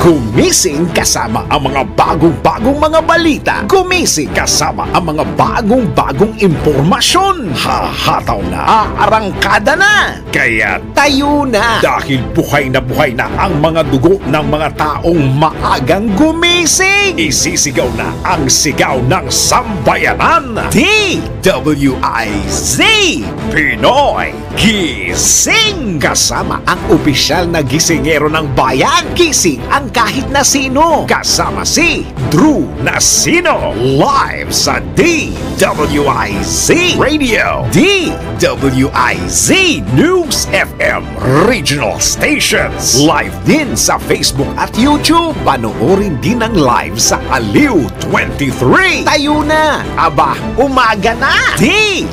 Gumising kasama ang mga bagong-bagong mga balita. Gumising kasama ang mga bagong-bagong impormasyon. Hahataw na, aarangkada na. Kaya tayo na. Dahil buhay na ang mga dugo ng mga taong maagang gumising. Isisigaw na ang sigaw ng sambayanan. DWIZ Pinoy Gising. Kasama ang opisyal na gisingero ng bayan. Gising ang kahit na sino. Kasama si Drew Nasino. Live sa DWIZ Radio, DWIZ News FM Regional Stations. Live din sa Facebook at YouTube. Panoorin din ang live sa Aliw 23. Tayo na. Aba, umaga na. DWIZ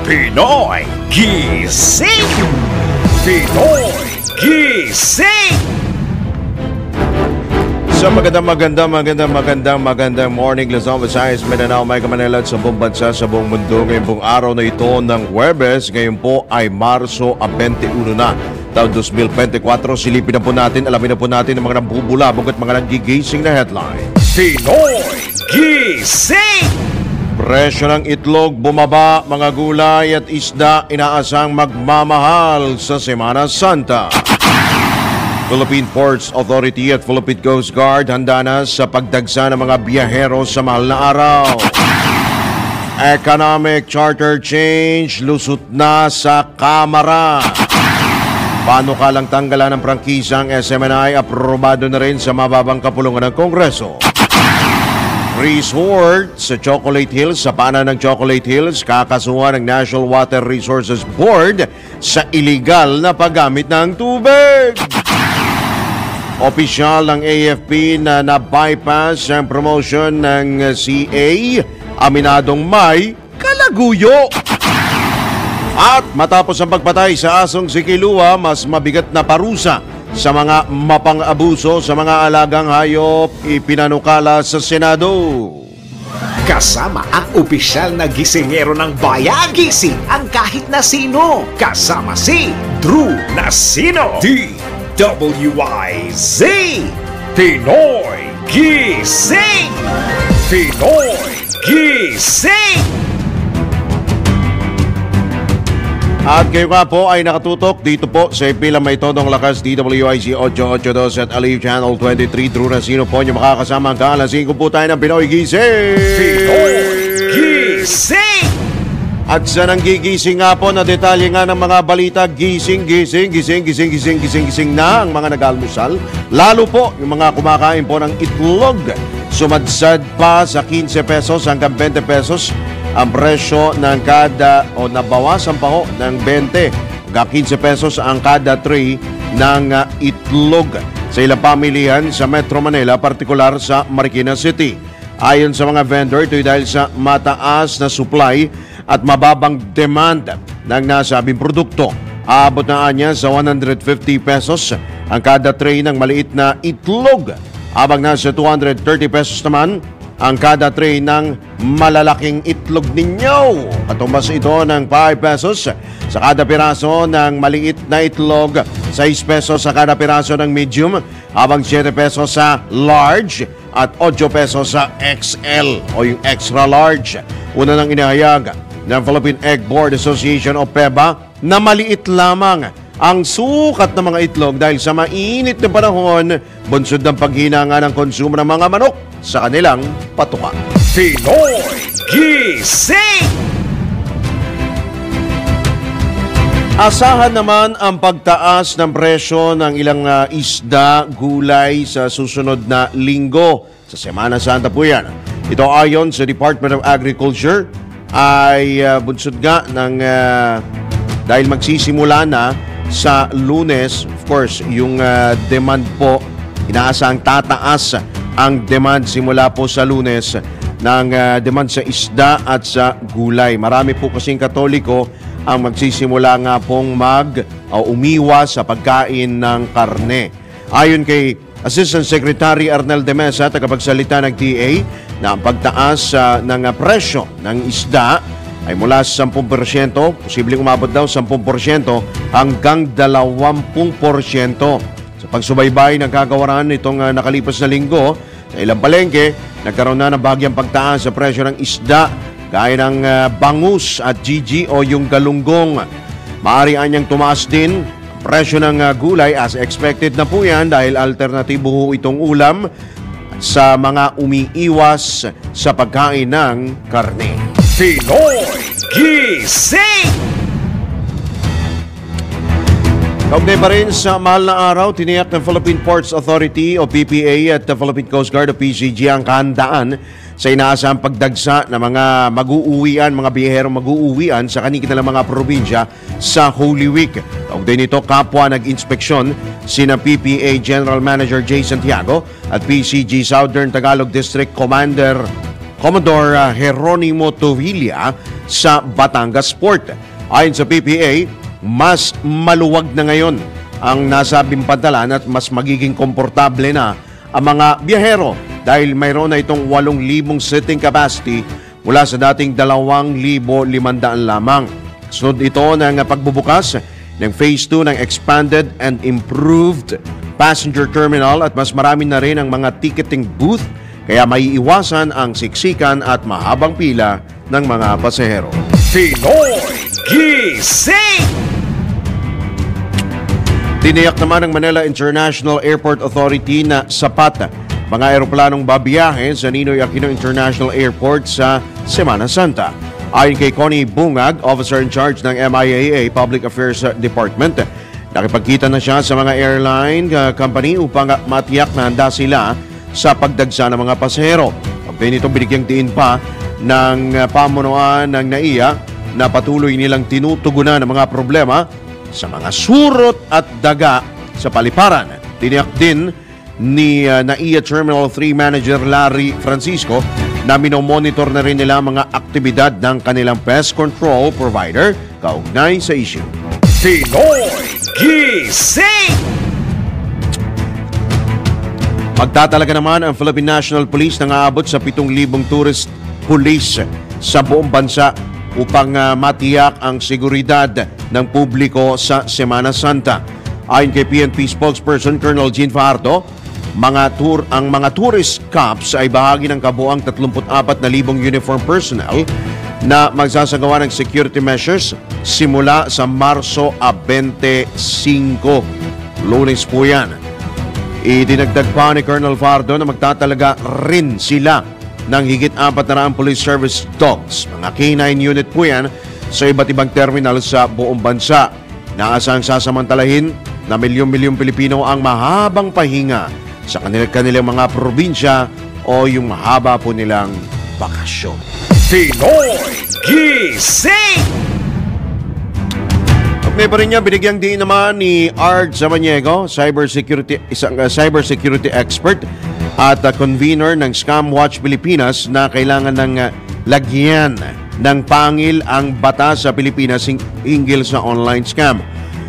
Pinoy Gising. Pinoy Gising. Sa magandang morning, Luzon, Visayas, Mindanao, Mega Manila at sa buong bansa, sa buong mundo. Ngayong pong araw na ito ng Huwebes, ngayon po ay Marso 21 na, taon 2024. Silipin na po natin, alamin na po natin ang mga nabubulabog at mga nagigising na headline. Pinoy Gising. Presyo ng itlog bumaba, mga gulay at isda inaasang magmamahal sa Semana Santa. Philippine Ports Authority at Philippine Coast Guard handa na sa pagdagsa ng mga biyahero sa mahal na araw. Economic Charter Change lusot na sa Kamara. Panukalang tanggalan ng prangkisa ang SMNI, aprobado na rin sa mababang kapulungan ng Kongreso. Resort sa Chocolate Hills, sa paanan ng Chocolate Hills, kakasuhan ng National Water Resources Board sa iligal na paggamit ng tubig. Opisyal ng AFP na na-bypass ang promotion ng CA, aminadong may kalaguyo. At matapos ang pagpatay sa asong si Kilua, mas mabigat na parusa sa mga mapang-abuso sa mga alagang hayop ipinanukala sa Senado. Kasama ang opisyal na gisingero ng bayan. Gising ang kahit na sino. Kasama si Drew Nasino. DWIZ Pinoy Gising. Pinoy Gising. At kayo nga po ay nakatutok dito po sa ipilang may todong lakas DWIZ 882 at Aliw Channel 23. Drew Nasino po yung makakasama ang kaalasing ko po tayo ng Pinoy Gising. Pinoy Gising. At sa nanggigising nga po na detalye nga ng mga balita, gising na ang mga nag-almusal. Lalo po yung mga kumakain po ng itlog. Sumadsad pa sa 15 pesos hanggang 20 pesos ang presyo ng kada, o nabawasan pa ho ng 20 hanggang 15 pesos ang kada tray ng itlog sa ilang pamilihan sa Metro Manila, partikular sa Marikina City. Ayon sa mga vendor, ito dahil sa mataas na supply at mababang demand ng nasabing produkto. Aabot na anya sa 150 pesos ang kada tray ng maliit na itlog, habang nasa 230 pesos naman ang kada tray ng malalaking itlog ninyo. Katumbas ito ng 5 pesos sa kada piraso ng maliit na itlog, 6 pesos sa kada piraso ng medium, habang 7 pesos sa large at 8 pesos sa XL o yung extra large. Una nang inihayag ng Philippine Egg Board Association o PEBA na maliit lamang ang sukat ng mga itlog dahil sa mainit na panahon, bunsod ng paghina nga ng konsumo ng mga manok sa kanilang patuka. Pinoy Gising. Asahan naman ang pagtaas ng presyo ng ilang isda, gulay sa susunod na linggo. Sa Semana Santa po yan. Ito ayon sa Department of Agriculture ay bunsod nga ng dahil magsisimula na sa Lunes. Of course, yung demand po, inaasahang tataas ang demand simula po sa Lunes ng demand sa isda at sa gulay. Marami po kasing Katoliko ang magsisimula nga pong umiwas sa pagkain ng karne. Ayon kay Assistant Secretary Arnel de Mesa, tagapagsalita ng DA, na ang pagtaas ng presyo ng isda ay mula sa 10%, posibleng umabot daw 10% hanggang 20%. Sa pagsubaybay ng kagawaran nitong nakalipas na linggo, sa ilang palengke, nagkaroon na ng bahagyang pagtaas sa presyo ng isda gaya ng bangus at GG o yung galunggong. Maaari anyang tumaas din ang presyo ng gulay as expected na po yan dahil alternatibo ho itong ulam sa mga umiiwas sa pagkain ng karne. Pinoy Gising! Kaugnay pa rin sa mahal na araw, tiniyak ng Philippine Ports Authority o PPA at the Philippine Coast Guard o PCG ang kahandaan sa inaasahang pagdagsa ng mga mag-uuwian, mga biyaherong mag-uuwian sa kanilang mga probinsya sa Holy Week. Kaugnay nito, kapwa nag-inspeksyon sina PPA General Manager Jay Santiago at PCG Southern Tagalog District Commodore Jeronimo Tovilla sa Batangas Port. Ayon sa PPA, mas maluwag na ngayon ang nasabing pantalan at mas magiging komportable na ang mga biyahero dahil mayroon na itong 8,000 sitting capacity mula sa dating 2,500 lamang. Sunod ito ng pagbubukas ng Phase 2 ng Expanded and Improved Passenger Terminal at mas marami na rin ang mga ticketing booth kaya maiiwasan ang siksikan at mahabang pila ng mga pasahero. Pinoy Gising! Tiniyak naman ng Manila International Airport Authority na sapat mga aeroplanong babiyahe sa Ninoy Aquino International Airport sa Semana Santa. Ayon kay Connie Bungag, Officer in Charge ng MIAA Public Affairs Department, nakipagkita na siya sa mga airline company upang matiyak na handa sila sa pagdagsa ng mga pasahero. Pagdating nito, binigyang diin pa ng pamunuan ng NAIA na patuloy nilang tinutugunan ang mga problema sa mga surot at daga sa paliparan. Tiniyak din ni NAIA Terminal 3 Manager Larry Francisco na minomonitor na rin nila mga aktibidad ng kanilang pest control provider kaugnay sa issue. Pinoy Gising! Magtatalaga naman ang Philippine National Police nang aabot sa 7,000 tourist police sa buong bansa upang matiyak ang seguridad ng publiko sa Semana Santa. Ayon kay PNP spokesperson Colonel Jean Fajardo, ang mga tourist cops ay bahagi ng kabuang 34,000 uniform personnel na magsasagawa ng security measures simula sa Marso 25. Lunes po yan. Idinagdag pa ni Colonel Fajardo na magtatalaga rin sila ng higit 400 police service dogs. Mga K9 unit po yan sa iba't ibang terminal sa buong bansa. Naasang sasamantalahin na milyon-milyong Pilipino ang mahabang pahinga sa kanilang mga probinsya o yung mahaba po nilang bakasyon. Pinoy Gising! May pa rin niya, binigyang diin naman ni Ard Samaniego, isang cybersecurity expert at convener ng Scam Watch Pilipinas na kailangan ng lagyan ng pangil ang batas sa Pilipinas hinggil sa online scam.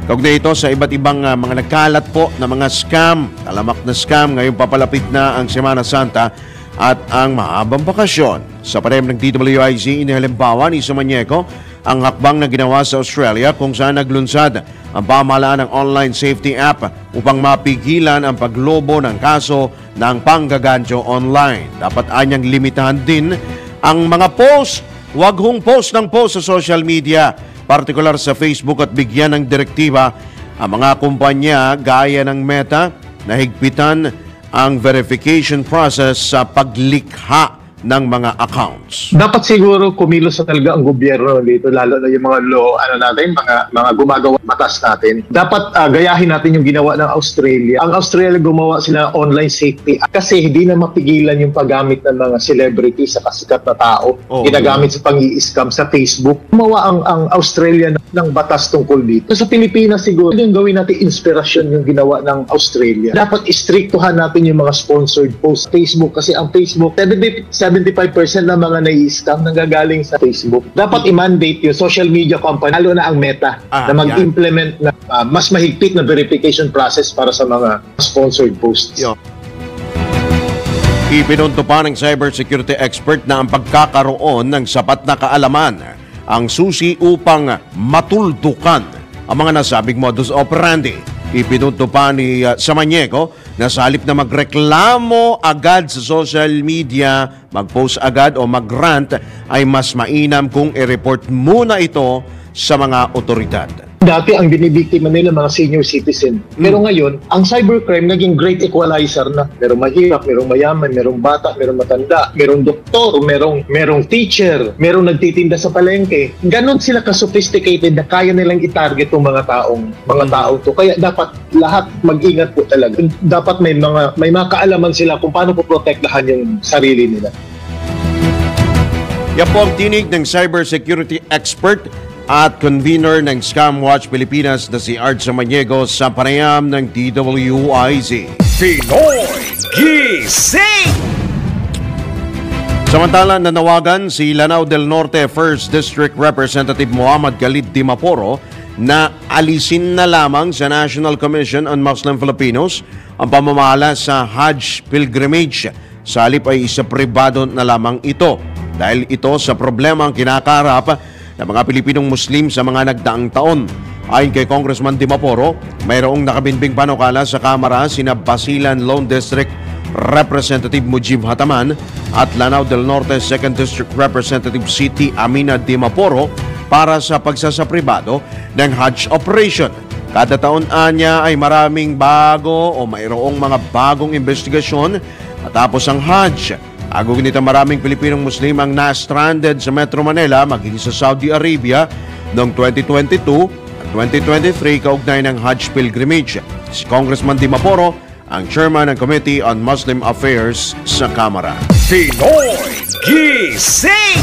Kaugnay ito sa iba't ibang mga nagkalat po na mga scam, talamak na scam ngayong papalapit na ang Semana Santa at ang mahabang bakasyon. Sa panayam ng DWIZ, inihalimbawa ni Samaniego ang hakbang na ginawa sa Australia kung saan naglunsad ang pamahalaan ng online safety app upang mapigilan ang paglobo ng kaso ng panggagancho online. Dapat anyang limitahan din ang mga post. Huwag hong post ng post sa social media, partikular sa Facebook, at bigyan ng direktiba ang mga kumpanya gaya ng Meta na higpitan ang verification process sa paglikha ng mga accounts. Dapat siguro kumilos na talaga ang gobyerno dito, lalo na yung mga law, mga gumagawa batas natin. Dapat gayahin natin yung ginawa ng Australia. Ang Australia gumawa sila online safety kasi hindi na mapigilan yung paggamit ng mga celebrity sa kasikat na tao. Ginagamit sa pang-i-scam sa Facebook. Gumawa ang Australia ng batas tungkol dito. Sa Pilipinas siguro, yung gawin natin inspirasyon yung ginawa ng Australia. Dapat istriktuhan natin yung mga sponsored posts sa Facebook kasi ang Facebook, 75% ng mga nai-scam nanggagaling sa Facebook. Dapat i-mandate yung social media company, lalo na ang Meta, na mag-implement na mas mahigpit na verification process para sa mga sponsored posts. Ipinunto pa ng cybersecurity expert na ang pagkakaroon ng sapat na kaalaman ang susi upang matuldukan ang mga nasabing modus operandi. Ipinunto pa ni Samaniego na sa halip na magreklamo agad sa social media, mag-post agad o mag-rant, ay mas mainam kung i-report muna ito sa mga otoridad. Dati ang binibiktima nila mga senior citizen. Pero ngayon, ang cybercrime naging great equalizer na. Merong mahirap, merong mayaman, merong bata, merong matanda, merong doktor, merong teacher, merong nagtitinda sa palengke. Ganon sila ka-sophisticated na kaya nilang i-target yung mga taong to. Kaya dapat lahat mag-ingat po talaga. Dapat may mga kaalaman sila kung paano po protektahan yung sarili nila. Yan po ang tinig ng cybersecurity expert at convener ng Scam Watch Pilipinas na si Art Samaniego sa panayam ng DWIZ. Pinoy Gising! Samantala, nanawagan si Lanao del Norte 1st District Representative Muhammad Khalid Dimaporo na alisin na lamang sa National Commission on Muslim Filipinos ang pamamahala sa Hajj Pilgrimage. Sa halip ay isa pribado na lamang ito dahil ito sa problema ang kinakarap ng mga Pilipinong Muslim sa mga nagdaang taon. Ayon kay Congressman Dimaporo, mayroong nakabinbing panukala sa Kamara sina Basilan Lone District Representative Mujib Hataman at Lanao del Norte 2nd District Representative Siti Amina Dimaporo para sa pagsasapribado ng Hajj operation. Kada taon niya ay maraming bago o mayroong mga bagong investigasyon matapos ang Hajj. Agong nito maraming Pilipinong Muslim ang na-stranded sa Metro Manila maging sa Saudi Arabia noong 2022 at 2023 kaugnay ng Hajj Pilgrimage. Si Congressman Dimaporo ang chairman ng Committee on Muslim Affairs sa Kamara. Pinoy Gising!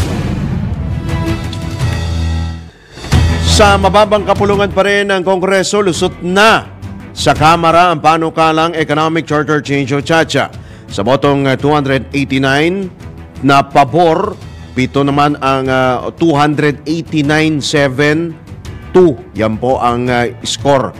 Sa mababang kapulungan pa rin ng Kongreso, lusot na sa Kamara ang panukalang Economic Charter Change o CHACHA. Sa botong 289 na pabor, pito naman ang 289-7-2. Yan po ang score.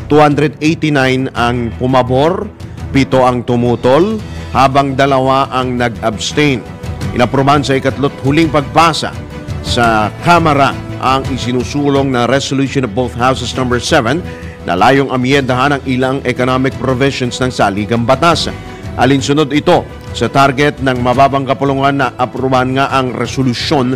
289 ang pumabor, pito ang tumutol, habang dalawa ang nag-abstain. Inaprubahan sa ikatlot huling pagbasa sa Kamara ang isinusulong na resolution of both houses number 7 na layong amyendahan ang ilang economic provisions ng saligang batas. Alinsunod ito sa target ng mababang kapulungan na aprubahan nga ang resolusyon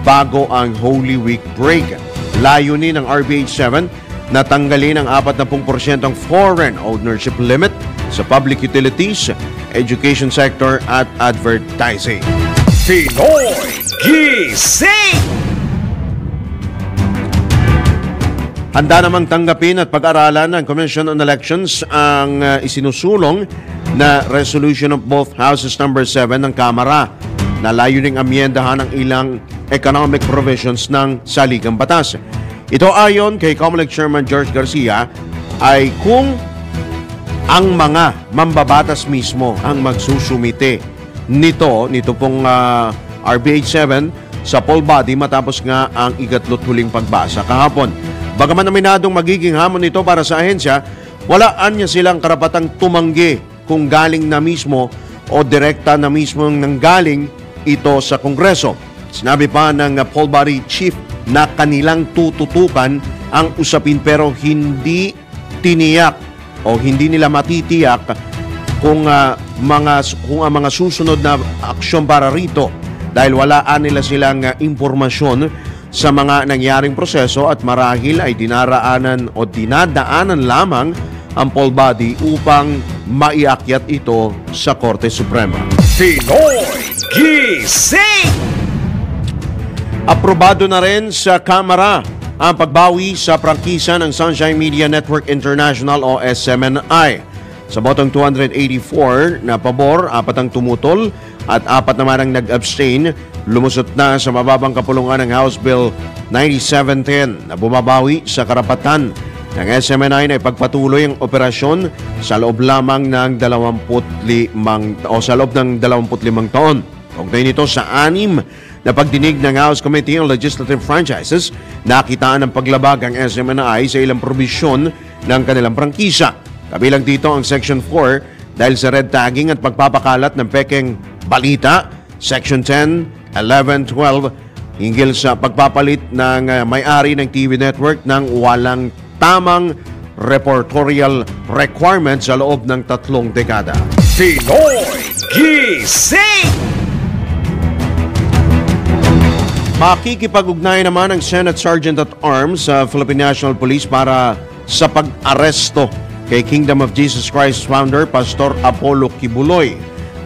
bago ang Holy Week break. Layunin ng RBH 7 na tanggalin ang 40% foreign ownership limit sa public utilities, education sector at advertising. Pinoy Gising! Handa namang tanggapin at pag-aralan ng Commission on Elections ang isinusulong na resolution of both houses number 7 ng Kamara na layuning amyendahan ang ilang economic provisions ng saligang batas. Ito ayon kay COMELEC Chairman George Garcia ay kung ang mga mambabatas mismo ang magsusumite nito pong RBH 7 sa poll body matapos nga ang ikatlot huling pagbasa kahapon. Bagaman aminadong magiging hamon ito para sa ahensya, walaan niya silang karapatang tumanggi kung galing na mismo o direkta na mismo nanggaling ito sa Kongreso. Sinabi pa ng poll body chief na kanilang tututukan ang usapin pero hindi tiniyak o hindi nila matitiyak kung ang mga susunod na aksyon para rito dahil walaan nila silang impormasyon sa mga nangyaring proseso at marahil ay dinadaanan lamang ang poll body upang maiakyat ito sa Korte Suprema. Pinoy Gising! Aprobado na rin sa Kamara ang pagbawi sa prangkisa ng Sunshine Media Network International o SMNI. Sa botong 284 na pabor, 4 ang tumutol at 4 naman ang nag-abstain, lumusot na sa mababang kapulungan ng House Bill 9710 na bumabawi sa karapatan ng SMNI na ipagpatuloy ang operasyon sa loob lamang ng 25 taon. Kaugnay nito sa 6 na pagdinig ng House Committee on Legislative Franchises, nakitaan ng paglabag ang SMNI sa ilang probisyon ng kanilang prangkisa. Kabilang dito ang Section 4 dahil sa red tagging at pagpapakalat ng pekeng balita, Section 10, 11, 12 hinggil sa pagpapalit ng may-ari ng TV network ng walang tamang reportorial requirement sa loob ng 3 dekada. Pinoy Gising! Makikipag-ugnay naman ang Senate Sergeant at Arms sa Philippine National Police para sa pag-aresto kay Kingdom of Jesus Christ founder Pastor Apollo Kibuloy.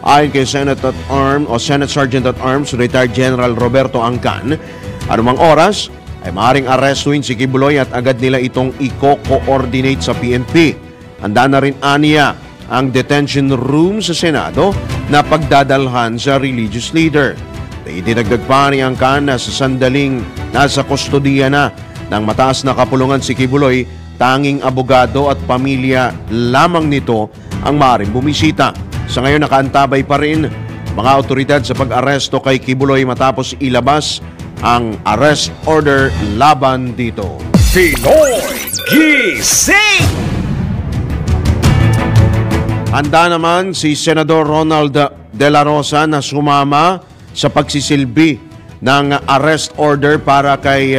Ayon kay Senate Sergeant at Arms Retired General Roberto Angcan, anumang oras ay maaaring arestuin si Kibuloy at agad nila itong i-coordinate sa PNP. Handa na rin aniya ang detention room sa Senado na pagdadalhan sa religious leader. Idinagdag pa ni Angcan na sa sandaling nasa kustodiya na ng mataas na kapulungan si Kibuloy, tanging abogado at pamilya lamang nito ang maaaring bumisita. Sa ngayon nakaantabay pa rin mga otoridad sa pag-aresto kay Kibuloy matapos ilabas ang arrest order laban dito. Pinoy Gising! Handa naman si Senador Ronald De La Rosa na sumama sa pagsisilbi ng arrest order para kay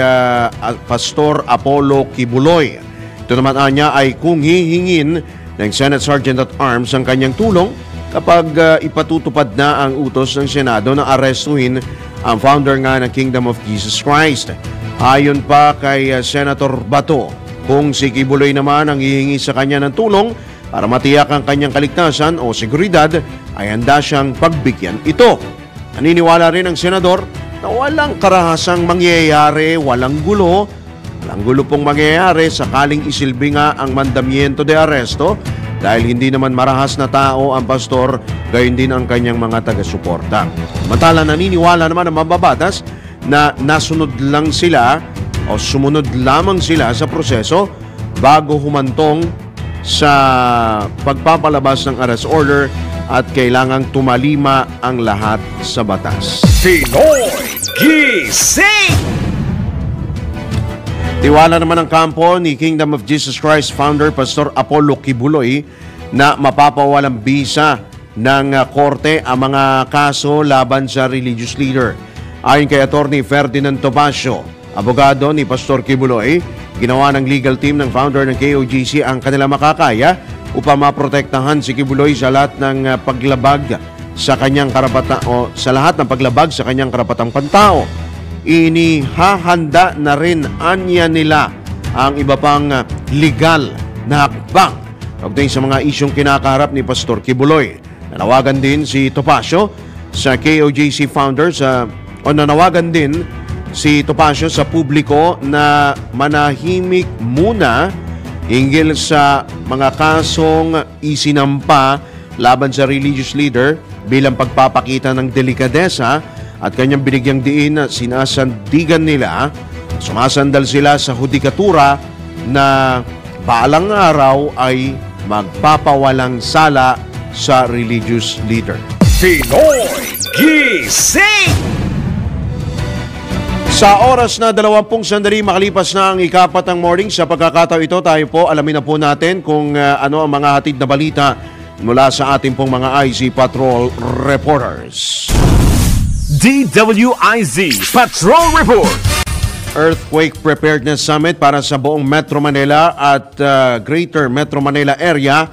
Pastor Apollo Kibuloy. Ito naman anya ay kung hihingin ng Senate Sergeant at Arms ang kanyang tulong kapag ipatutupad na ang utos ng Senado na arestuhin ang founder nga ng Kingdom of Jesus Christ. Ayon pa kay Senator Bato, kung si Kibuloy naman ang hihingi sa kanya ng tulong para matiyak ang kanyang kaligtasan o seguridad, ay handa siyang pagbigyan ito. Naniniwala rin ang senador na walang karahasang mangyayari, walang gulo pong mangyayari sakaling isilbi nga ang mandamiento de aresto dahil hindi naman marahas na tao ang pastor, gayon din ang kanyang mga taga-suporta. Samantala naniniwala naman ang mababatas na nasunod lang sila o sumunod lamang sila sa proseso bago humantong sa pagpapalabas ng arrest order at kailangang tumalima ang lahat sa batas. Pinoy Gising! Tiwala naman ang kampo ni Kingdom of Jesus Christ founder Pastor Apollo Kibuloy na mapapawalang bisa ng korte ang mga kaso laban sa religious leader. Ayon kay Attorney Ferdinand Topacio, abogado ni Pastor Kibuloy, ginawa ng legal team ng founder ng KOJC ang kanila makakaya upang maprotektahan si Kibuloy sa lahat ng paglabag sa kanyang karapatan o sa lahat ng paglabag sa kanyang karapatang pantao. Inihahanda na rin anya nila ang iba pang legal na hakbang kaugnay sa mga isyong kinakaharap ni Pastor Kibuloy. Nanawagan din si Topacio sa KOJC founder nanawagan din si Topacio sa publiko na manahimik muna hinggil sa mga kasong isinampa laban sa religious leader bilang pagpapakita ng delikadesa at kanyang binigyang diin na sinasandigan nila, sumasandal sila sa hudikatura na balang araw ay magpapawalang sala sa religious leader. Pinoy Gising! Sa oras na 20 sandali makalipas na ang ikapatang morning, sa pagkakataon ito tayo po alamin na po natin kung ano ang mga hatid na balita mula sa ating pong mga IZ Patrol reporters. DWIZ Patrol Report. Earthquake Preparedness Summit para sa buong Metro Manila at Greater Metro Manila area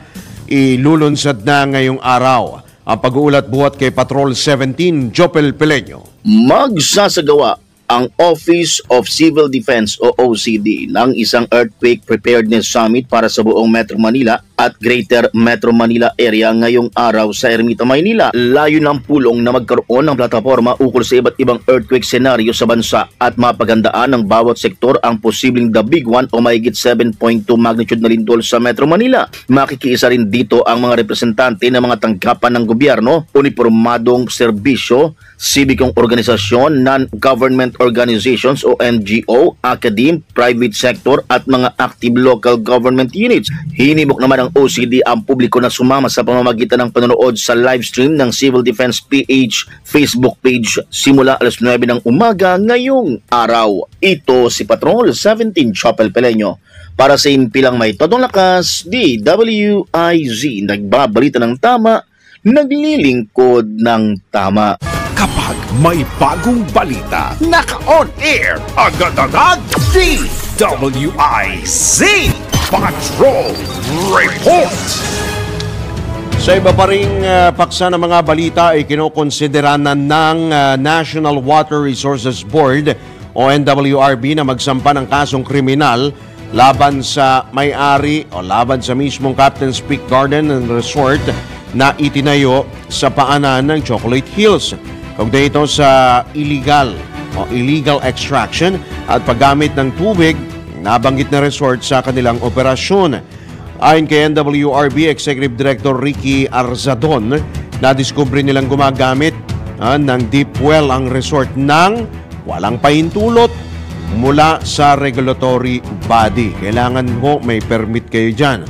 ilulunsad na ngayong araw. Ang pag-uulat buhat kay Patrol 17, Jopel Peleño. Magsasagawa ang Office of Civil Defense o OCD ng isang Earthquake Preparedness Summit para sa buong Metro Manila at Greater Metro Manila area ngayong araw sa Ermita, Maynila. Layo ng pulong na magkaroon ng plataforma ukol sa iba't ibang earthquake scenario sa bansa at mapagandaan ng bawat sektor ang posibleng the big one o mahigit 7.2 magnitude na lindol sa Metro Manila. Makikiisa rin dito ang mga representante ng mga tanggapan ng gobyerno, uniformadong serbisyo, sibikong organisasyon, non-government organizations o NGO, academe, private sector at mga active local government units. Hinimok naman ng OCD ang publiko na sumama sa pamamagitan ng panonood sa live stream ng Civil Defense PH Facebook page simula alas 9 ng umaga ngayong araw. Ito si Patrol 17 Chopel Peleño. Para sa impilang may todong lakas, DWIZ, nagbabalita ng tama, naglilingkod ng tama. Kapag may bagong balita, naka-on air, agad-agad, DWIZ! Patrol Report. Sa iba pa ring paksa ng mga balita ay kinokonsidera na ng National Water Resources Board o NWRB na magsampa ng kasong kriminal laban sa may-ari o laban sa mismong Captain's Peak Garden and Resort na itinayo sa paanan ng Chocolate Hills. Kaugnay ito sa illegal extraction at paggamit ng tubig nabanggit na resort sa kanilang operasyon. Ayon kay NWRB Executive Director Ricky Arzadon, nadiskubre nilang gumagamit ng deep well ang resort ng walang pahintulot mula sa regulatory body. Kailangan mo may permit kayo dyan.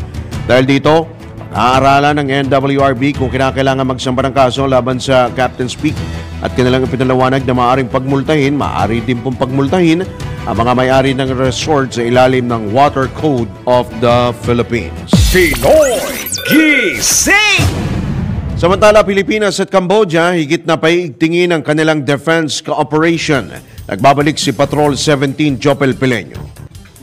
Dahil dito, pag-aaralan ng NWRB kung kinakailangan magsampa ng kaso laban sa Captain's Peak at kanilang ipinalawanag na maaaring pagmultahin, maaari din pong pagmultahin ang mga may-ari ng resort sa ilalim ng Water Code of the Philippines. Pinoy Gising! Samantala, Pilipinas at Cambodia higit na paiigtingin ang kanilang defense cooperation. Nagbabalik si Patrol 17 Jopel Pileño.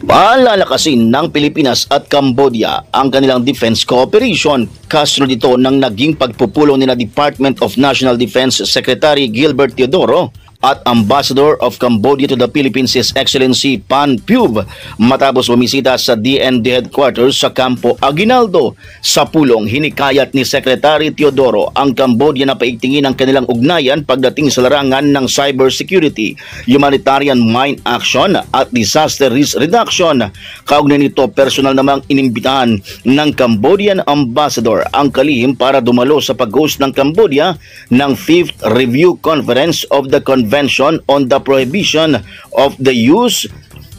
Palalakasin ng Pilipinas at Cambodia ang kanilang defense cooperation kasunod ito ng naging pagpupulong nila Department of National Defense Secretary Gilbert Teodoro at Ambassador of Cambodia to the Philippines His Excellency Pan Pub matapos bumisita sa DND headquarters sa Campo Aguinaldo. Sa pulong, hinikayat ni Secretary Teodoro ang Cambodia na paigtingin ang kanilang ugnayan pagdating sa larangan ng cybersecurity, humanitarian mine action at disaster risk reduction. Kaugnay nito, personal namang inimbitahan ng Cambodian Ambassador ang kalihim para dumalo sa pag-host ng Cambodia ng 5th Review Conference of the Convention on the Prohibition of the Use,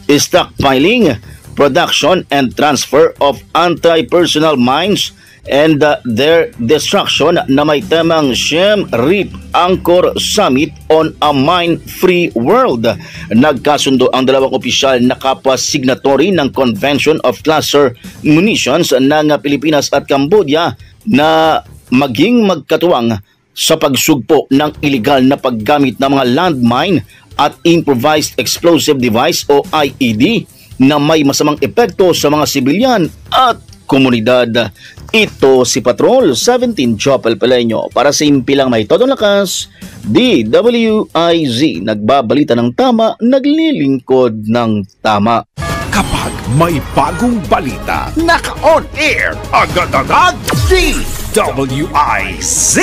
Stockpiling, Production, and Transfer of Anti-Personnel Mines and their Destruction na may temang Siem Reap Angkor Summit on a Mine-Free World. Nagkasundo ang dalawang opisyal na kapwa-signatory ng Convention of Cluster Munitions ng Pilipinas at Cambodia na maging magkatuwang sa pagsugpo ng iligal na paggamit ng mga landmine at improvised explosive device o IED na may masamang epekto sa mga sibilyan at komunidad. Ito si Patrol 17 Jopel Pileño para sa impilang may todong lakas, DWIZ, nagbabalita ng tama, naglilingkod ng tama. Kapag may bagong balita, naka-on air, agad-agad, DWIZ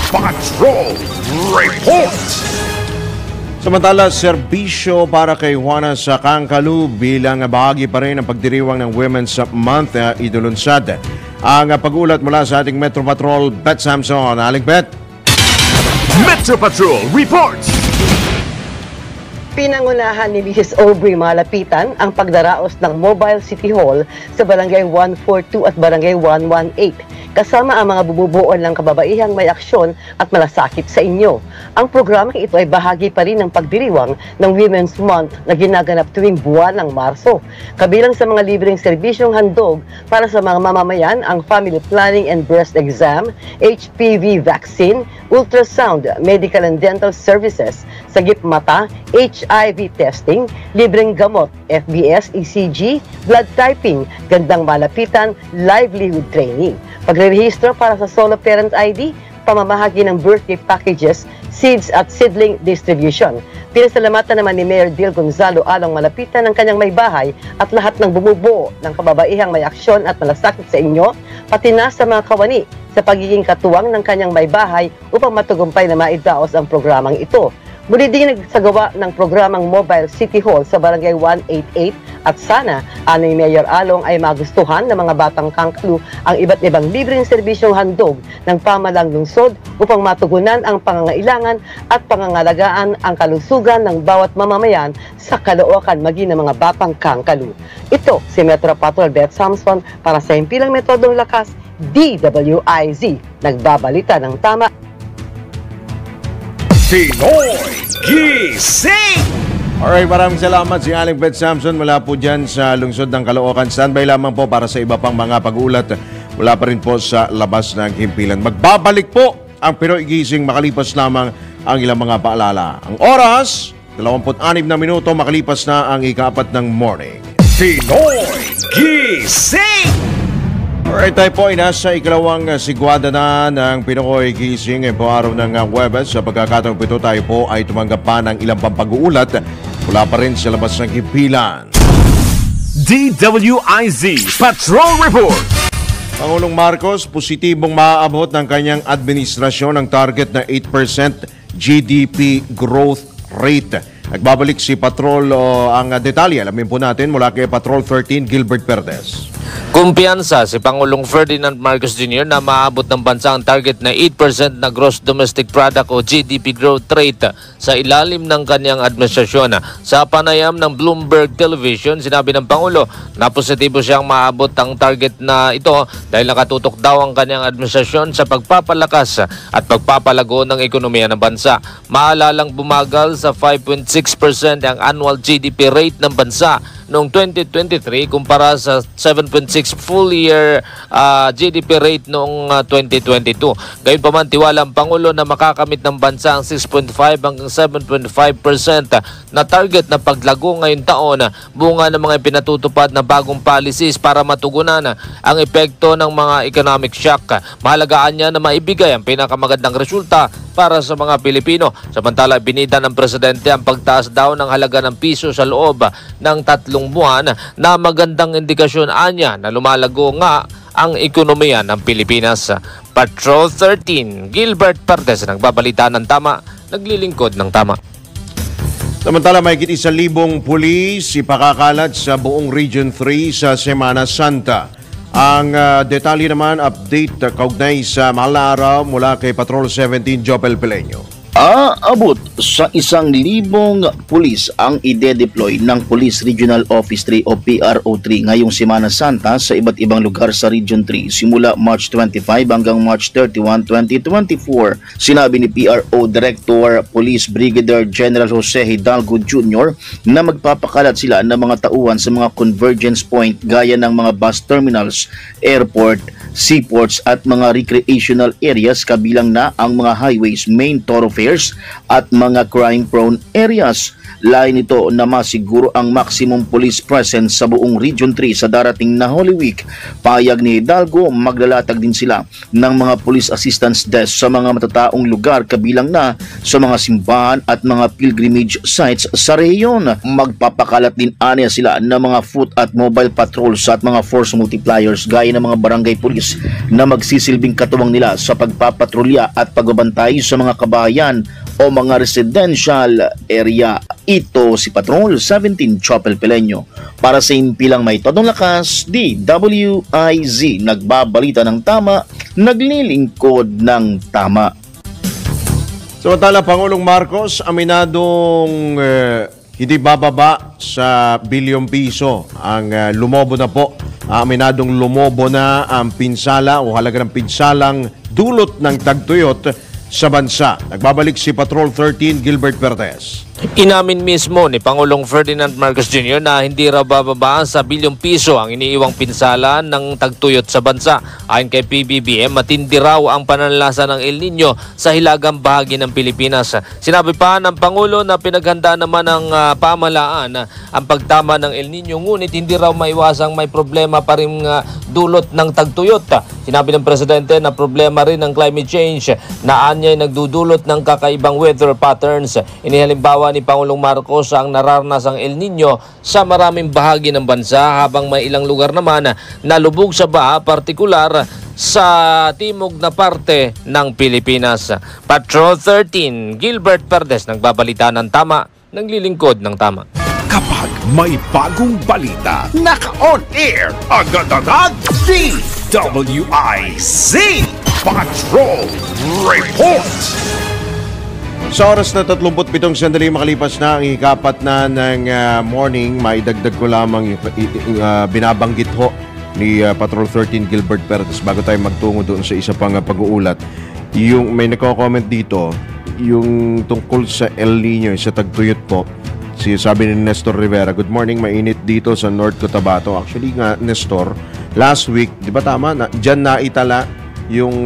Patrol Report. Samantala, serbisyo para kay Juana sa Kangkalu bilang bahagi pa rin ng pagdiriwang ng Women's Month idulunsad. Ang pag-ulat mula sa ating Metro Patrol, Bet Samson. Aling Bet. Metro Patrol reports. Pinangunahan ni Mrs. Aubrey Malapitan ang pagdaraos ng Mobile City Hall sa Barangay 142 at Barangay 118 kasama ang mga bumubuo ng kababaihang may aksyon at malasakit sa inyo. Ang programang ito ay bahagi pa rin ng pagdiriwang ng Women's Month na ginaganap tuwing buwan ng Marso. Kabilang sa mga libreng serbisyong handog para sa mga mamamayan ang family planning and breast exam, HPV vaccine, ultrasound, medical and dental services, sagip mata, HIV testing, libreng gamot, FBS, ECG, blood typing, gandang malapitan, livelihood training. Pagrerehistro para sa solo parent ID, pamamahagi ng birthday packages, seeds at seedling distribution. Pinasalamatan naman ni Mayor Dil Gonzalo Along Malapitan ng kanyang may bahay at lahat ng bumubuo ng kababaihang may aksyon at malasakit sa inyo, pati na sa mga kawani sa pagiging katuwang ng kanyang may bahay upang matugumpay na maidaos ang programang ito. Muli din nagsagawa ng programang Mobile City Hall sa Barangay 188 at sana ni Mayor Along ay magustuhan ng mga batang Kangkalu ang iba't ibang libreng serbisyong handog ng pamalang lungsod upang matugunan ang pangangailangan at pangangalagaan ang kalusugan ng bawat mamamayan sa Caloocan maging ng mga batang Kangkalu. Ito si Metro Patrol Beth Samson para sa Himpilang Metodong Lakas, DWIZ, nagbabalita ng tama. Pinoy Gising! Alright, maraming salamat si Aling Beth Samson mula po dyan sa lungsod ng Caloocan. Standby lamang po para sa iba pang mga pag-ulat mula pa rin po sa labas ng himpilan. Magbabalik po ang Pinoy Gising makalipas lamang ang ilang mga paalala. Ang oras, 26 na minuto, makalipas na ang ika-4 ng morning. Pinoy Gising! Alright, tayo po ay nasa ikalawang sigwada na ng Pinoy Gising po araw ng Huwebes. Sa pagkakataong ito, tayo po ay tumanggap pa ng ilang pampag-uulat mula pa rin sa labas ng himpilan. DWIZ Patrol Report. Pangulong Marcos, positibong maaabot ng kanyang administrasyon ang target na 8% GDP growth rate. Nagbabalik si Patrol ang detalye. Alamin po natin mula kay Patrol 13 Gilbert Perez. Kumpiyansa si Pangulong Ferdinand Marcos Jr. na maabot ng bansa ang target na 8% na gross domestic product o GDP growth rate sa ilalim ng kanyang administrasyon. Sa panayam ng Bloomberg Television, sinabi ng Pangulo na positibo siyang maabot ang target na ito dahil nakatutok daw ang kanyang administrasyon sa pagpapalakas at pagpapalago ng ekonomiya ng bansa. Maalalang bumagal sa 5.6% ang annual GDP rate ng bansa noong 2023 kumpara sa 7.6 full year GDP rate noong 2022. Gayunpaman, tiwala ang Pangulo na makakamit ng bansa ang 6.5 hanggang 7.5% na target na paglago ngayong taon, bunga ng mga pinatutupad na bagong policies para matugunan ang epekto ng mga economic shock. Mahalagaan niya na maibigay ang pinakamagandang resulta para sa mga Pilipino. Samantala, binida ng Presidente ang pagtaas daw ng halaga ng piso sa loob ng 3 buwan na magandang indikasyon anya na lumalago nga ang ekonomiya ng Pilipinas. Patrol 13, Gilbert Perez, nagbabalita ng tama, naglilingkod ng tama. Samantala, mahigit 1,000 pulis ipakakalat sa buong Region 3 sa Semana Santa. Ang detalye naman, update kaugnay sa mahal na araw mula kay Patrol 17 Jopel Peleño. Aabot sa 1,000 pulis ang ide-deploy ng Police Regional Office 3 o PRO3 ngayong Semana Santa sa iba't ibang lugar sa Region 3 simula March 25 hanggang March 31, 2024. Sinabi ni PRO Director Police Brigadier General Jose Hidalgo Jr. na magpapakalat sila ng mga tauhan sa mga convergence point gaya ng mga bus terminals, airport, seaports at mga recreational areas kabilang na ang mga highways, main thoroughfares at mga crime-prone areas. Lain nito na masiguro ang maximum police presence sa buong Region 3 sa darating na Holy Week. Payag ni Hidalgo, maglalatag din sila ng mga police assistance desk sa mga matataong lugar kabilang na sa mga simbahan at mga pilgrimage sites sa rehiyon. Magpapakalat din aniya sila ng mga foot at mobile patrols at mga force multipliers gaya ng mga barangay police na magsisilbing katuwang nila sa pagpapatrolya at pagbabantay sa mga kabahayan o mga residential area. Ito si Patrol 17 Chopel Peleño. Para sa impilang may todong lakas, DWIZ, nagbabalita ng tama, naglilingkod ng tama. Samantala, Pangulong Marcos, aminadong hindi bababa sa bilyong piso ang lumobo na po. Aminadong lumobo na ang pinsala o halaga ng pinsalang dulot ng tagtuyot sa bansa. Nagbabalik si Patrol 13 Gilbert Perez. Inamin mismo ni Pangulong Ferdinand Marcos Jr. na hindi raw bababa sa bilyong piso ang iniiwang pinsala ng tagtuyot sa bansa. Ayon kay PBBM, matindi raw ang pananalasa ng El Nino sa hilagang bahagi ng Pilipinas. Sinabi pa ng Pangulo na pinaghandaan naman ng pamahalaan ang pagtama ng El Nino, ngunit hindi raw maiwasang may problema pa rin dulot ng tagtuyot. Sinabi ng Presidente na problema rin ng climate change na anya'y nagdudulot ng kakaibang weather patterns. Inihalimbawa ni Pangulong Marcos ang nararanasang El Nino sa maraming bahagi ng bansa habang may ilang lugar naman na lubog sa baha, partikular sa timog na parte ng Pilipinas. Patrol 13, Gilbert Perez, nagbabalita ng tama, naglilingkod ng tama. Kapag may bagong balita, naka-on air, agad-agad, DWIZ Patrol Report. Sa oras na 37 sandali makalipas na ang ikapat na ng morning, maidagdag ko lamang binabanggit ho ni Patrol 13 Gilbert Perez bago tayo magtungo doon sa isa pang pag-uulat. Yung may nako-comment dito, yung tungkol sa El Nino, sa tagtuyot po. Sabi ni Nestor Rivera, good morning, mainit dito sa North Cotabato. Actually nga, Nestor, last week, di ba tama, dyan naitala yung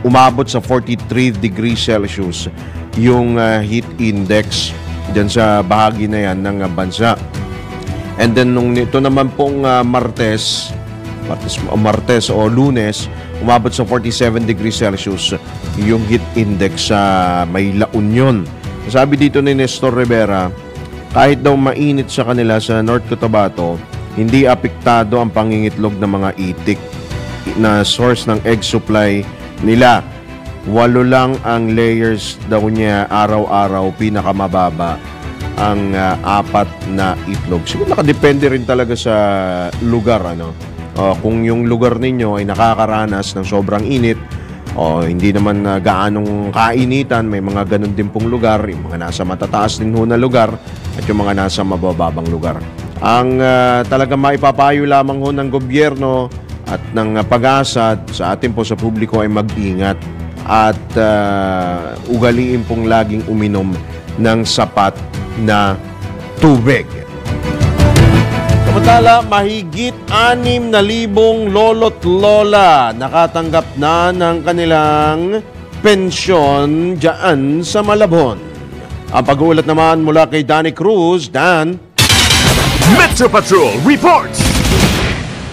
umabot sa 43 degrees Celsius yung heat index dyan sa bahagi na yan ng bansa. And then nung ito naman pong Martes o Lunes, umabot sa 47 degrees Celsius yung heat index sa may La Union. Sabi dito ni Nestor Rivera, kahit daw mainit sa kanila sa North Cotabato, hindi apektado ang pangingitlog ng mga itik na source ng egg supply nila. 8 lang ang layers daw niya araw-araw, pinakamababa ang 4 na itlog. Siguro nakadepende rin talaga sa lugar, ano. Kung yung lugar ninyo ay nakakaranas ng sobrang init, hindi naman gaanong kainitan, may mga ganun din pong lugar, yung mga nasa matataas din ho na lugar at yung mga nasa mabababang lugar. Ang talagang maipapayo lamang ho ng gobyerno at ng pag-asa sa atin po sa publiko ay mag-ingat at ugaliin pong laging uminom ng sapat na tubig. Samantala, mahigit 6,000 lolo't lola nakatanggap na ng kanilang pensyon dyan sa Malabon. Ang pag-uulat naman mula kay Danny Cruz. Dan. Metro Patrol reports.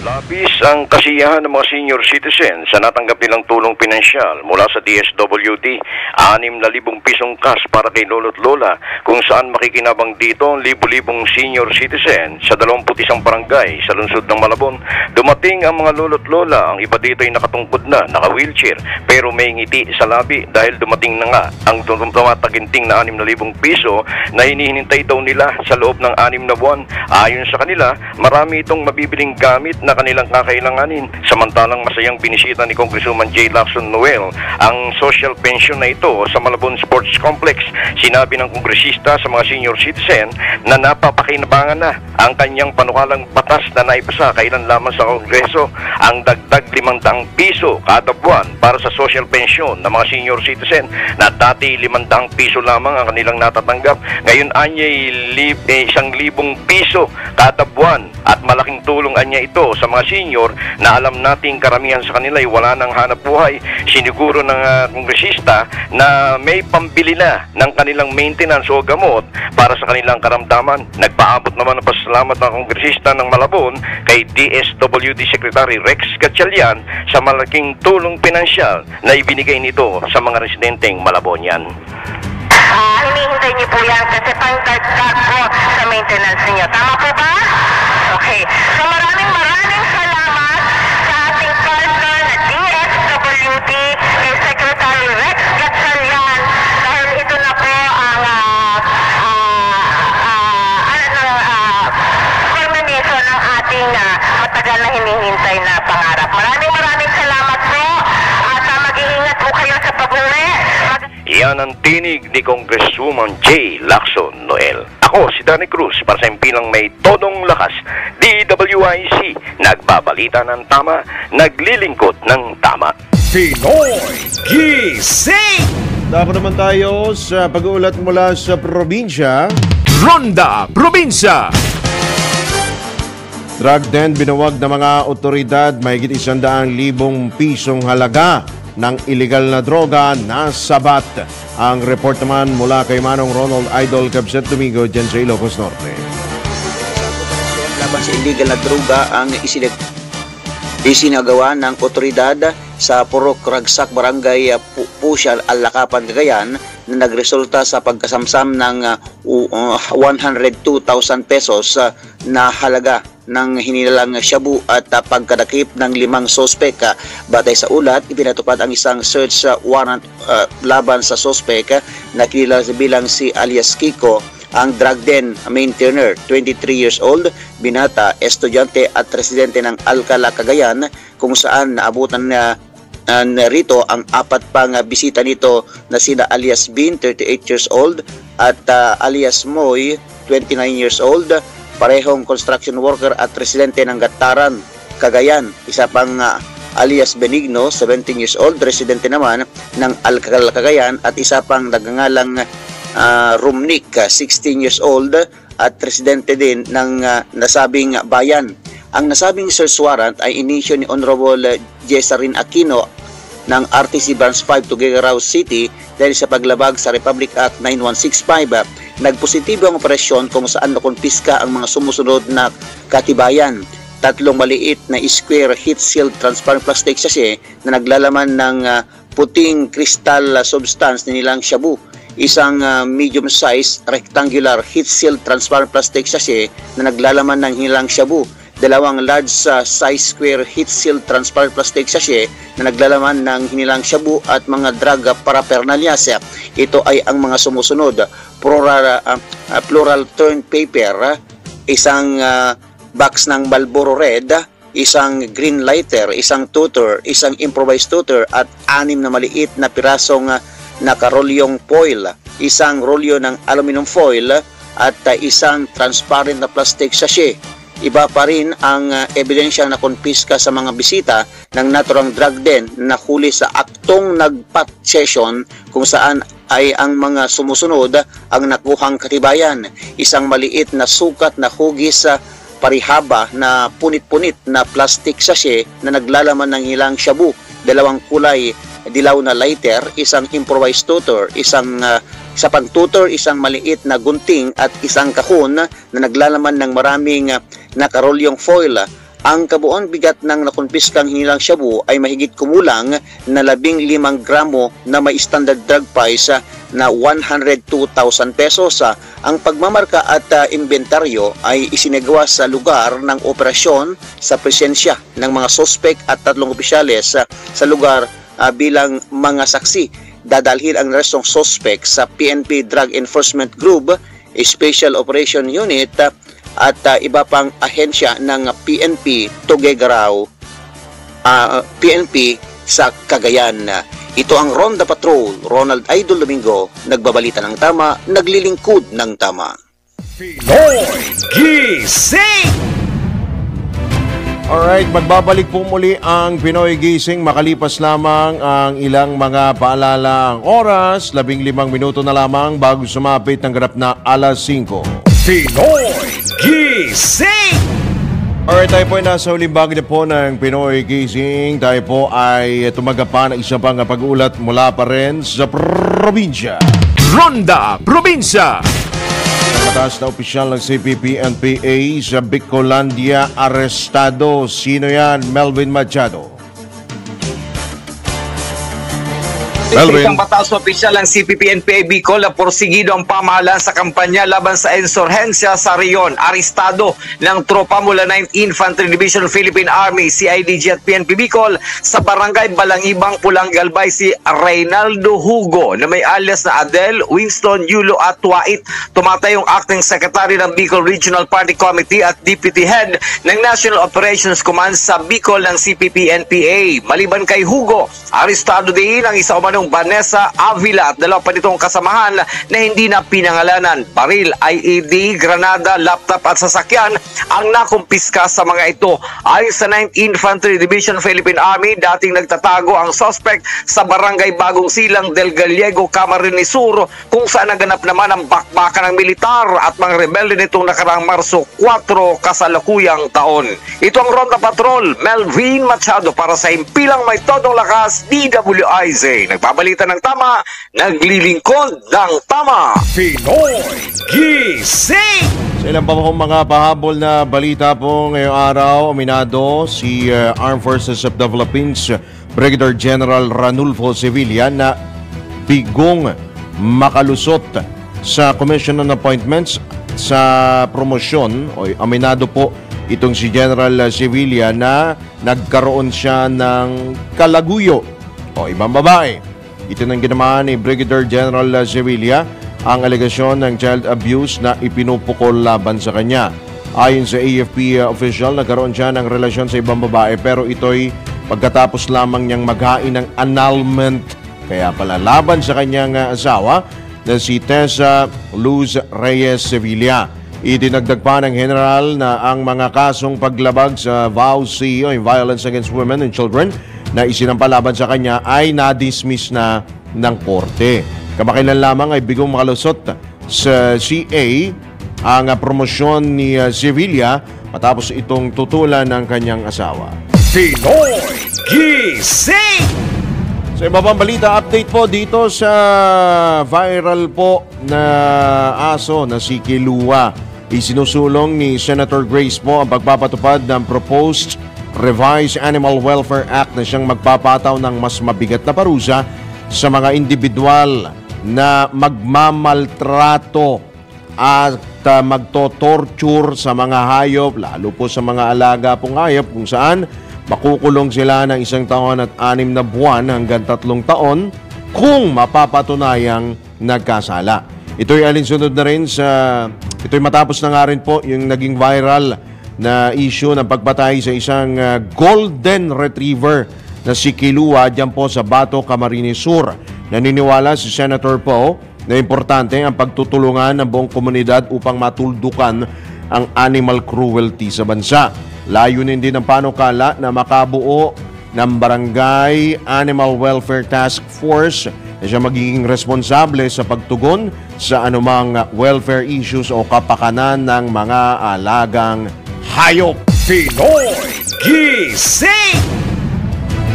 Labis ang kasiyahan ng mga senior citizens sa natanggap nilang tulong pinansyal mula sa DSWD. 6,000 pisong cash para kay lolo't lola, kung saan makikinabang dito ang libu-libong senior citizen sa 21 barangay sa lungsod ng Malabon. Dumating ang mga lolo't lola, ang iba dito ay nakatungkod na, naka-wheelchair, pero may ngiti sa labi dahil dumating na nga ang tumataginting na 6,000 piso na hinihintay daw nila sa loob ng 6 na buwan. Ayon sa kanila, marami itong mabibiling gamit na kanilang kakailanganin. Samantalang masayang binisita ni Congresswoman J. Lacson Noel ang social pension na ito sa Malabon Sports Complex. Sinabi ng kongresista sa mga senior citizen na napapakinabangan na ang kanyang panukalang batas na naipasa kailan lamang sa Kongreso, ang dagdag 500 piso kada buwan para sa social pension ng mga senior citizen na dati 500 piso lamang ang kanilang natatanggap. Ngayon anya'y 1,000 piso kada buwan at malaking tulong anya ito sa mga senior na alam nating karamihan sa kanila ay wala nang hanap buhay. Siniguro ng kongresista na may pambili na ng kanilang maintenance o gamot para sa kanilang karamdaman. Nagpaabot naman ng pasalamat ng kongresista ng Malabon kay DSWD Secretary Rex Gatchalian sa malaking tulong pinansyal na ibinigay nito sa mga residenteng Malabonian. Hinihintay niyo po yan kasi pang-dagdag po sa maintenance niyo. Tama po ba? Okay. So maraming salamat sa ating partner na DSWD kay Secretary Rex Gatchalian dahil ito na po ang culmination ng ating matagal na hinihintay na pangarap. Maraming salamat po at mag-iingat po kayo sa pag-uwi. Yan ang tinig ni Congresswoman J. Lacson Noel. Ako si Danny Cruz para sa impilang may todong lakas. DWIC, nagbabalita ng tama, naglilingkod ng tama. Pinoy Gising! Dako naman tayo sa pag-uulat mula sa probinsya. Ronda Probinsya. Drug den binawag ng mga otoridad, mahigit 100,000 pisong halaga ng iligal na droga na sabat. Ang report naman mula kay Manong Ronald Idol Cabset Domingo dyan sa Ilocos Norte. Laban sa illegal na droga ang isinagawa ng otoridad sa Purok Ragsak Barangay Pusyal, Alakapan, Cagayan na nagresulta sa pagkasamsam ng 102,000 pesos na halaga ng hinilalang shabu at pagkadakip ng 5 sospek. Batay sa ulat, ipinatupad ang isang search warrant laban sa sospek na kilala bilang si alias Kiko, ang drug den maintainer, 23 years old, binata, estudyante at residente ng Alcala, Cagayan, kung saan naabutan na rito ang 4 pang bisita nito na sina alias Bin, 38 years old, at alias Moy, 29 years old, parehong construction worker at residente ng Gataran, Cagayan. Isa pang alias Benigno, 17 years old, residente naman ng Alcala, Cagayan, at isa pang nagngangalang Rumnik, 16 years old at residente din ng nasabing bayan. Ang nasabing search warrant ay inisyo ni Honorable Jesarin Aquino ng RTC Branch 5 Tuguegarao City dahil sa paglabag sa Republic Act 9165. nagpositibo ang operasyon kung saan nakumpiska ang mga sumusunod na katibayan. 3 maliit na square heat-sealed transparent plastic sachet na naglalaman ng puting kristal substance nilang shabu. Isang medium-sized rectangular heat-sealed transparent plastic sachet na naglalaman ng hinilang shabu. 2 large size square heat-sealed transparent plastic sachet na naglalaman ng hinilang shabu at mga drug paraphernalias. Ito ay ang mga sumusunod: floral turned paper, isang box ng Marlboro Red, isang green lighter, isang tutor, isang improvised tutor at 6 na maliit na pirasong nakarolyong foil, isang rolyo ng aluminum foil at isang transparent na plastic sachet. Iba pa rin ang ebidensya na konpiska sa mga bisita ng naturang drug den na huli sa aktong nagpat session kung saan ay ang mga sumusunod ang nakuhang katibayan. Isang maliit na sukat na hugis sa parihaba na punit-punit na plastic sachet na naglalaman ng ilang shabu, 2 kulay dilaw na lighter, isang improvised tutor, isang pang-tutor, isang maliit na gunting at isang kahon na naglalaman ng maraming nakarolyong foil. Ang kabuuan bigat ng nakumpiskang hinilang shabu ay mahigit kumulang na 15 gramo na may standard drug price na 102,000 pesos. Ang pagmamarka at inventaryo ay isinagawa sa lugar ng operasyon sa presensya ng mga sospek at 3 opisyales sa lugar bilang mga saksi. Dadalhin ang restong sospek sa PNP Drug Enforcement Group, Special Operation Unit at iba pang ahensya ng PNP Tuguegarao, PNP sa Cagayan. Ito ang Ronda Patrol. Ronald Idol Domingo, nagbabalita ng tama, naglilingkod ng tama. Pinoy Gising! Alright, magbabalik po muli ang Pinoy Gising makalipas lamang ang ilang mga paalala. Ang oras, 15 minuto na lamang bago sumapit ng ganap na alas 5. Pinoy Gising! Alright, tayo po ay nasa uling bagay na po ng Pinoy Gising. Tayo po ay tumagapan ng isa pang pag-ulat mula pa rin sa probinsya. Ronda Probinsya! Mataas na opisyal ng CPP-NPA sa Bicolandia arestado. Sino yan? Melvin Machado. Isang mataas na opisyal ng CPP-NPA Bicol na porsigido ang pamahalaan sa kampanya laban sa insurhensya sa Rion. Arestado ng tropa mula 9th Infantry Division Philippine Army, CIDG at PNP Bicol sa barangay Balangibang, Pulang Galbay si Reynaldo Hugo na may alias na Adel, Winston, Yulo at Wait. Tumatayong acting secretary ng Bicol Regional Party Committee at deputy head ng National Operations Command sa Bicol ng CPP-NPA. Maliban kay Hugo, arestado din ang isa umanong Vanessa Avila at 2 pa nitong kasamahan na hindi na pinangalanan. Baril, IED, granada, laptop at sasakyan ang nakumpiska sa mga ito. Ayon sa 9th Infantry Division Philippine Army, dating nagtatago ang suspect sa barangay Bagong Silang del Gallego, Camarines Sur, kung saan naganap naman ang bakbakan ng militar at mga rebelde nitong nakaraang Marso 4 kasalukuyang taon. Ito ang Ronda Patrol, Melvin Machado para sa Impilang May Todong Lakas, DWIZ. Nagbabalita ng tama, naglilingkod ng tama. Pinoy Gising! Sa ilang pa pong mga pahabol na balita po ngayong araw, aminado si Armed Forces of the Philippines Brigadier General Ranulfo Sevilla na bigong makalusot sa Commission on Appointments sa promosyon. O aminado po itong si General Sevilla na nagkaroon siya ng kalaguyo o ibang babae. Ito nang ginawa ni Brigadier General Sevilla ang alegasyon ng child abuse na ipinupukol laban sa kanya. Ayon sa AFP official, nagkaroon siya ng relasyon sa ibang babae pero ito'y pagkatapos lamang niyang maghain ng annulment. Kaya pala laban sa kanyang asawa na si Tessa Luz Reyes Sevilla. Idinagdag pa ng general na ang mga kasong paglabag sa VAUC o Violence Against Women and Children na isinampalaban sa kanya ay na-dismiss na ng korte. Kamakailan lamang ay bigong makalusot sa CA ang promosyon ni Sevilla matapos itong tutulan ng kanyang asawa. Pinoy Gising! Sa iba pang balita, update po dito sa viral po na aso na si Kilua. Isinusulong ni Senator Grace po ang pagpapatupad ng proposed Revised Animal Welfare Act na siyang magpapataw ng mas mabigat na parusa sa mga individual na magmamaltrato at magtotorture sa mga hayop, lalo po sa mga alaga pong hayop, kung saan makukulong sila ng 1 taon at 6 na buwan hanggang 3 taon kung mapapatunayang nagkasala. Ito'y alinsunod na rin ito'y matapos na nga rin po yung naging viral na issue ng pagpatay sa isang golden retriever na si Kilua dyan po sa Bato, Camarines Sur. Naniniwala si Senator Poe na importante ang pagtutulungan ng buong komunidad upang matuldukan ang animal cruelty sa bansa. Layunin din ng panukala na makabuo ng Barangay Animal Welfare Task Force na siya magiging responsable sa pagtugon sa anumang welfare issues o kapakanan ng mga alagang hayop. Pinoy Gising!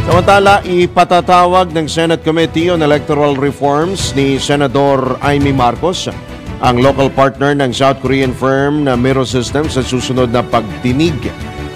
Samantala, ipatatawag ng Senate Committee on Electoral Reforms ni Senador Amy Marcos ang local partner ng South Korean firm na Miro Systems sa susunod na pagdinig.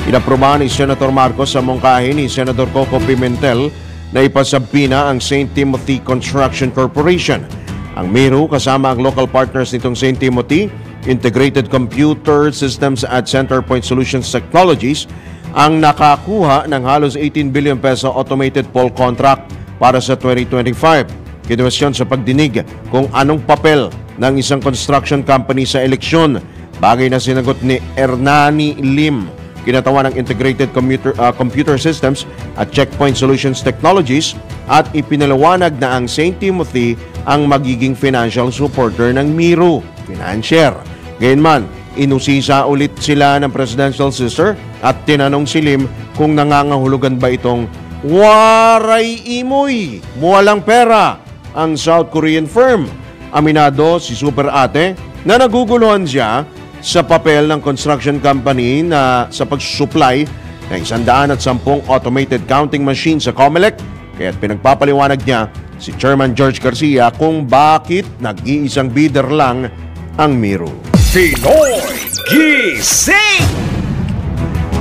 Inaprubahan ni Senator Marcos sa mungkahi ni Senator Coco Pimentel na ipasabina ang St. Timothy Construction Corporation. Ang Miro kasama ang local partners nitong St. Timothy, Integrated Computer Systems at Centerpoint Solutions Technologies ang nakakuha ng halos 18 billion peso automated poll contract para sa 2025. Kinwestiyon sa pagdinig kung anong papel ng isang construction company sa eleksyon. Bagay na sinagot ni Hernani Lim, kinatawa ng Integrated Computer Systems at Checkpoint Solutions Technologies, at ipinaliwanag na ang St. Timothy ang magiging financial supporter ng Miro, financier. Gayunman, inusisa ulit sila ng presidential sister at tinanong si Lim kung nangangahulugan ba itong waray imoy, walang pera ang South Korean firm. Aminado si Super Ate na naguguluhan siya sa papel ng construction company na sa pagsusupply ng 110 automated counting machine sa COMELEC, kaya't pinagpapaliwanag niya si Chairman George Garcia kung bakit nag-iisang bidder lang ang Miro. Pinoy Gising!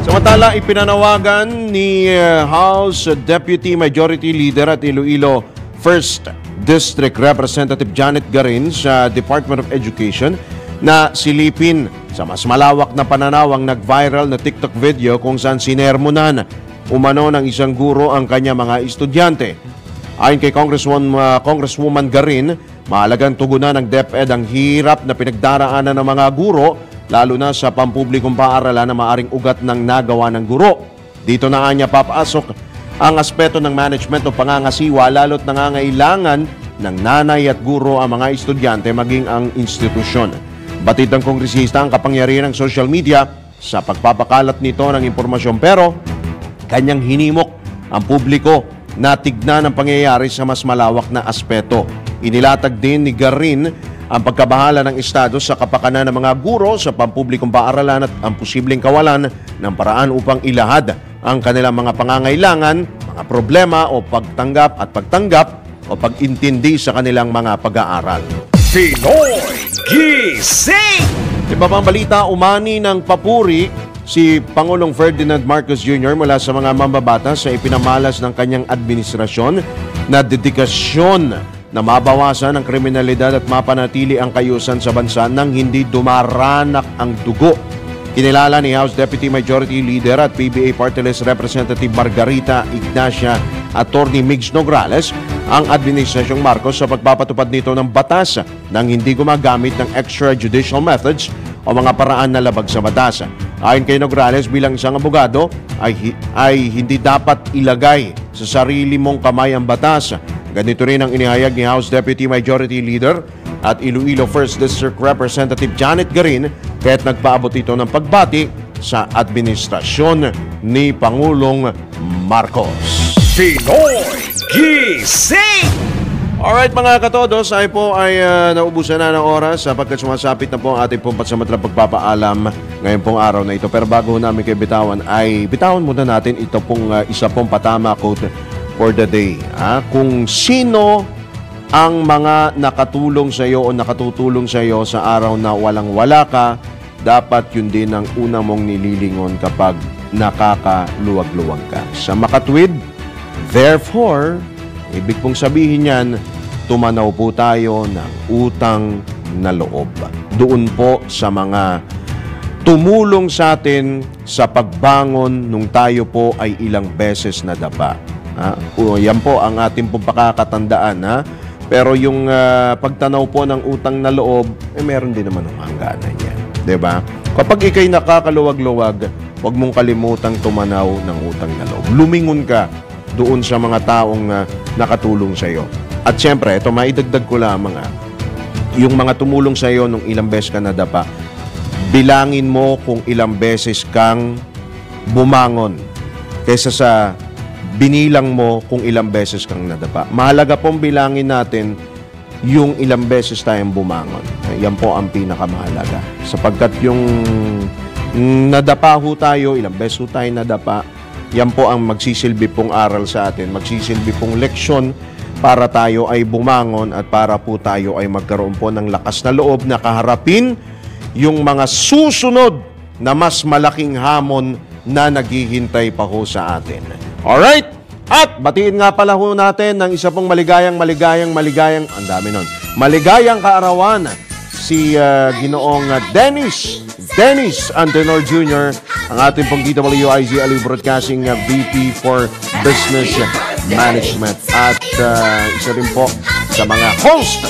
Samantala, ipinanawagan ni House Deputy Majority Leader at Iloilo 1st District Representative Janet Garin sa Department of Education na silipin sa mas malawak na pananaw ang nag-viral na TikTok video kung saan sinermonan umano ng isang guro ang kanya mga estudyante. Ayon kay Congresswoman Garin, mahalagang tugunan ng DepEd ang hirap na pinagdaraanan ng mga guro, lalo na sa pampublikong paaralan na maaring ugat ng nagawa ng guro. Dito na niya papasok ang aspeto ng management o pangangasiwa, lalo't nangangailangan ng nanay at guro ang mga estudyante maging ang institusyon. Batid ng kongresista ang kapangyarihan ng social media sa pagpapakalat nito ng impormasyon, pero kanyang hinimok ang publiko na tignan ang pangyayari sa mas malawak na aspeto. Inilatag din ni Garin ang pagkabahala ng Estado sa kapakanan ng mga guro sa pampublikong paaralan at ang posibleng kawalan ng paraan upang ilahad ang kanilang mga pangangailangan, mga problema o pagtanggap o pag-intindi sa kanilang mga pag-aaral. Pinoy Gising! Iba pang balita, umani ng papuri si Pangulong Ferdinand Marcos Jr. mula sa mga mambabatas sa ipinamalas ng kanyang administrasyon na dedikasyon na mabawasan ang kriminalidad at mapanatili ang kayusan sa bansa nang hindi dumaranak ang dugo. Kinilala ni House Deputy Majority Leader at PBA Party List Representative Margarita Ignacia Attorney Migs Nograles ang Administrasyong Marcos sa pagpapatupad nito ng batas nang hindi gumagamit ng extrajudicial methods o mga paraan na labag sa batas. Ayon kay Nograles, bilang isang abogado ay hindi dapat ilagay sa sarili mong kamay ang batas. Ganito rin ang inihayag ni House Deputy Majority Leader at Iloilo 1st District Representative Janet Garin, kaya't nagpaabot ito ng pagbati sa administrasyon ni Pangulong Marcos. Pinoy Gising! Alright mga katodos, ay naubusan na ng oras sapagkat sumasapit na po ang ating pong pasamatlang pagpapaalam ngayon pong araw na ito. Pero bago namin kayo bitawan, ay bitawan muna natin ito pong isa pong patama quote for the day. Kung sino ang mga nakatulong sa iyo o nakatutulong sa iyo sa araw na walang-wala ka, dapat yun din ang una mong nililingon kapag nakakaluwag-luwag ka. Sa makatwid, therefore, ibig pong sabihin yan, tumanaw po tayo ng utang na loob. Doon po sa mga tumulong sa atin sa pagbangon nung tayo po ay ilang beses nadapa. Yan po ang ating pong pakakatandaan. Pero yung pagtanaw po ng utang na loob, meron din naman ang hangganan yan. Diba? Kapag ikay nakakaluwag-luwag, huwag mong kalimutang tumanaw ng utang na loob. Lumingon ka doon sa mga taong nakatulong sa iyo. At syempre, ito maidagdag ko lamang, yung mga tumulong sa iyo nung ilang beses ka nadapa, bilangin mo kung ilang beses kang bumangon kaysa sa binilang mo kung ilang beses kang nadapa. Mahalaga pong bilangin natin yung ilang beses tayong bumangon. Yan po ang pinakamahalaga. Sapagkat yung nadapa ho tayo, ilang beses ho tayo nadapa, yan po ang magsisilbi pong aral sa atin, magsisilbi pong leksyon para tayo ay bumangon at para po tayo ay magkaroon po ng lakas na loob na kaharapin yung mga susunod na mas malaking hamon na naghihintay pa ho sa atin. Alright? At batiin nga pala ho natin ng isa pong maligayang, ang dami nun, maligayang kaarawan, si Ginoong Dennis Antenor Jr., ang ating pong DWIZ Aliw Broadcasting VP for Business Management. At isa rin po sa mga host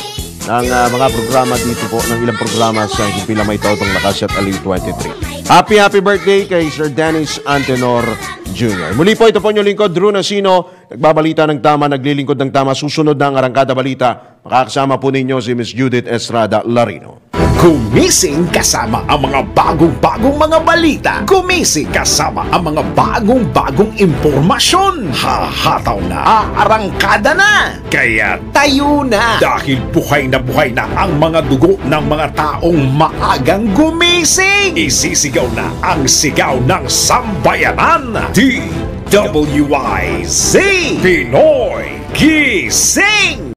ng mga programa dito po, ng ilang programa sa Hipila May Totong Lakas at Aliw 23. Happy birthday kay Sir Dennis Antenor Jr. Muli po, ito po yung lingkod, Drew Nasino, nagbabalita ng tama, naglilingkod ng tama, susunod na ang Arangkada Balita. Makakasama po ninyo si Miss Judith Estrada Larino. Gumising kasama ang mga bagong-bagong mga balita. Gumising kasama ang mga bagong-bagong impormasyon. Hahataw na, aarangkada na. Kaya tayo na. Dahil buhay na ang mga dugo ng mga taong maagang gumising. Isisigaw na ang sigaw ng sambayanan. DWIZ Pinoy Gising.